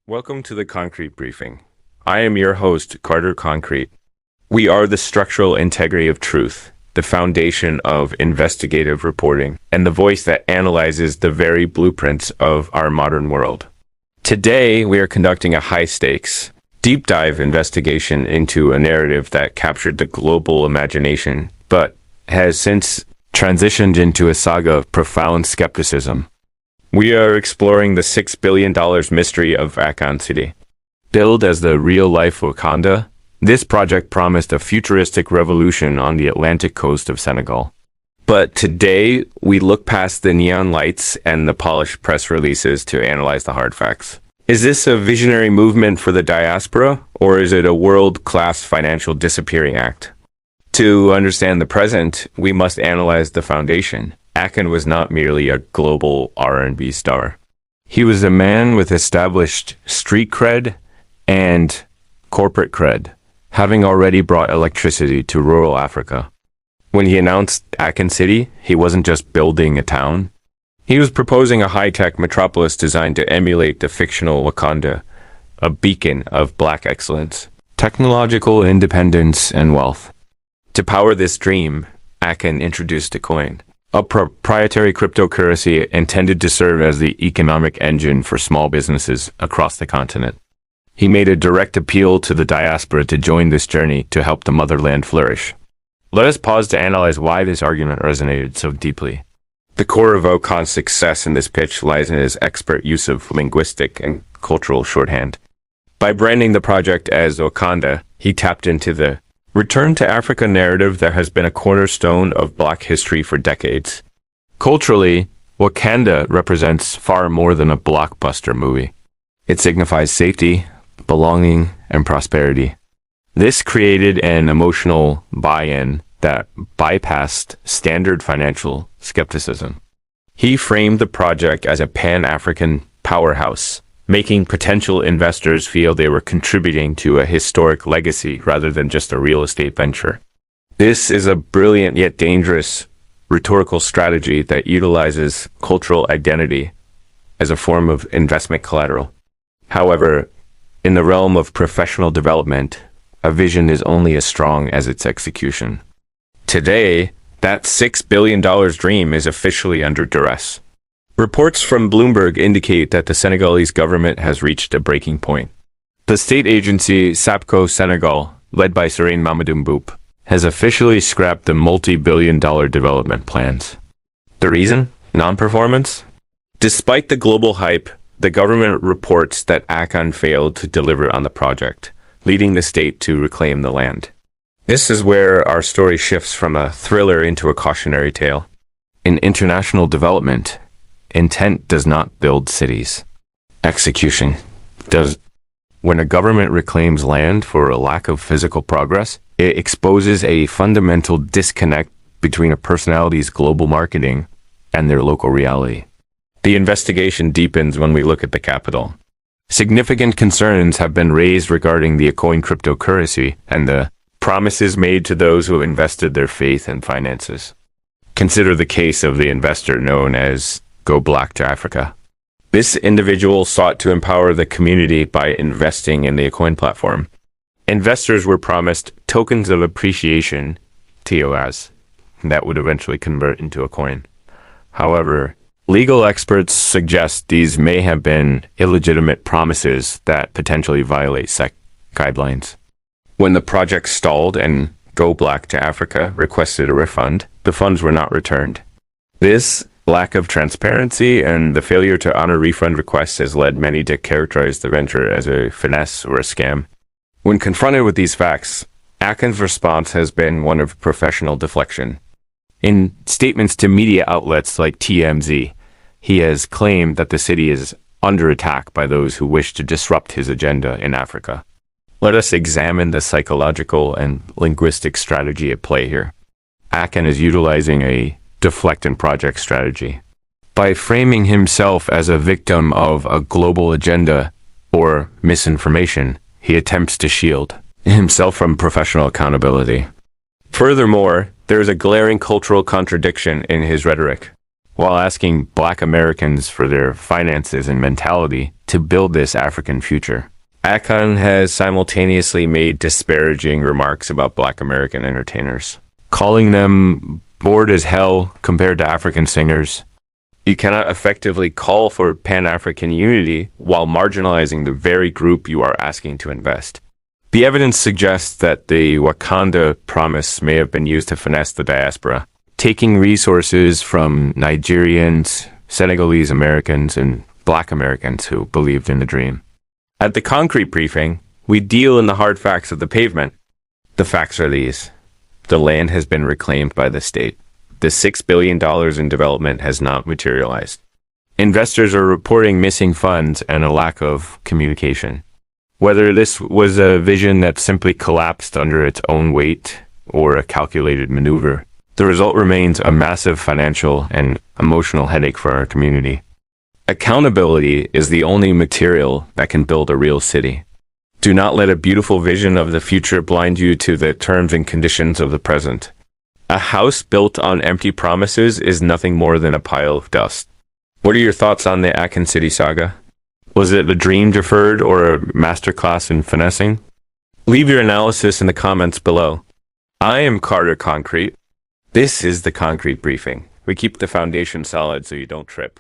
Welcome to the Concrete Briefing. I am your host, Carter Concrete. We are the structural integrity of truth, the foundation of investigative reporting, and the voice that analyzes the very blueprints of our modern world. Today, we are conducting a high-stakes, deep dive investigation into a narrative that captured the global imagination, but has since transitioned into a saga of profound skepticism. We are exploring the $6 billion mystery of Akon City. Billed as the real-life Wakanda, this project promised a futuristic revolution on the Atlantic coast of Senegal. But today, we look past the neon lights and the polished press releases to analyze the hard facts. Is this a visionary movement for the diaspora, or is it a world-class financial disappearing act? To understand the present, we must analyze the foundation. Akon was not merely a global R&B star. He was a man with established street cred and corporate cred, having already brought electricity to rural Africa. When he announced Akon City, he wasn't just building a town. He was proposing a high-tech metropolis designed to emulate the fictional Wakanda, a beacon of black excellence, technological independence, and wealth. To power this dream, Akon introduced a coin, a proprietary cryptocurrency intended to serve as the economic engine for small businesses across the continent. He made a direct appeal to the diaspora to join this journey to help the motherland flourish. Let us pause to analyze why this argument resonated so deeply. The core of Akon's success in this pitch lies in his expert use of linguistic and cultural shorthand. By branding the project as Wakanda, he tapped into the return to Africa narrative that has been a cornerstone of Black history for decades. Culturally, Wakanda represents far more than a blockbuster movie. It signifies safety, belonging, and prosperity. This created an emotional buy-in that bypassed standard financial skepticism. He framed the project as a pan-African powerhouse, making potential investors feel they were contributing to a historic legacy rather than just a real estate venture. This is a brilliant yet dangerous rhetorical strategy that utilizes cultural identity as a form of investment collateral. However, in the realm of professional development, a vision is only as strong as its execution. Today, that $6 billion dream is officially under duress. Reports from Bloomberg indicate that the Senegalese government has reached a breaking point. The state agency SAPCO Senegal, led by Serigne Mamadou Mboup, has officially scrapped the multi-billion-dollar development plans. The reason? Non-performance? Despite the global hype, the government reports that Akon failed to deliver on the project, leading the state to reclaim the land. This is where our story shifts from a thriller into a cautionary tale. In international development, intent does not build cities. Execution does. When a government reclaims land for a lack of physical progress, it exposes a fundamental disconnect between a personality's global marketing and their local reality. The investigation deepens when we look at the capital. Significant concerns have been raised regarding the Akon cryptocurrency and the promises made to those who invested their faith and finances. Consider the case of the investor known as Go Black to Africa. This individual sought to empower the community by investing in the Akon platform. Investors were promised tokens of appreciation, TOAs, that would eventually convert into a coin. However, legal experts suggest these may have been illegitimate promises that potentially violate SEC guidelines. When the project stalled and Go Black to Africa requested a refund, the funds were not returned. This lack of transparency and the failure to honor refund requests has led many to characterize the venture as a finesse or a scam. When confronted with these facts, Akon's response has been one of professional deflection. In statements to media outlets like TMZ, he has claimed that the city is under attack by those who wish to disrupt his agenda in Africa. Let us examine the psychological and linguistic strategy at play here. Akon is utilizing a deflect and project strategy. By framing himself as a victim of a global agenda or misinformation, he attempts to shield himself from professional accountability. Furthermore, there is a glaring cultural contradiction in his rhetoric. while asking Black Americans for their finances and mentality to build this African future. Akon has simultaneously made disparaging remarks about Black American entertainers, calling them bored as hell compared to African singers. You cannot effectively call for Pan-African unity while marginalizing the very group you are asking to invest. The evidence suggests that the Wakanda promise may have been used to finesse the diaspora, taking resources from Nigerians, Senegalese Americans, and Black Americans who believed in the dream. At the concrete briefing, we deal in the hard facts of the pavement. The facts are these. The land has been reclaimed by the state. The $6 billion in development has not materialized. Investors are reporting missing funds and a lack of communication. Whether this was a vision that simply collapsed under its own weight or a calculated maneuver, the result remains a massive financial and emotional headache for our community. Accountability is the only material that can build a real city. Do not let a beautiful vision of the future blind you to the terms and conditions of the present. A house built on empty promises is nothing more than a pile of dust. What are your thoughts on the Akon City saga? Was it a dream deferred or a masterclass in finessing? Leave your analysis in the comments below. I am Carter Concrete. This is the Concrete Briefing. We keep the foundation solid so you don't trip.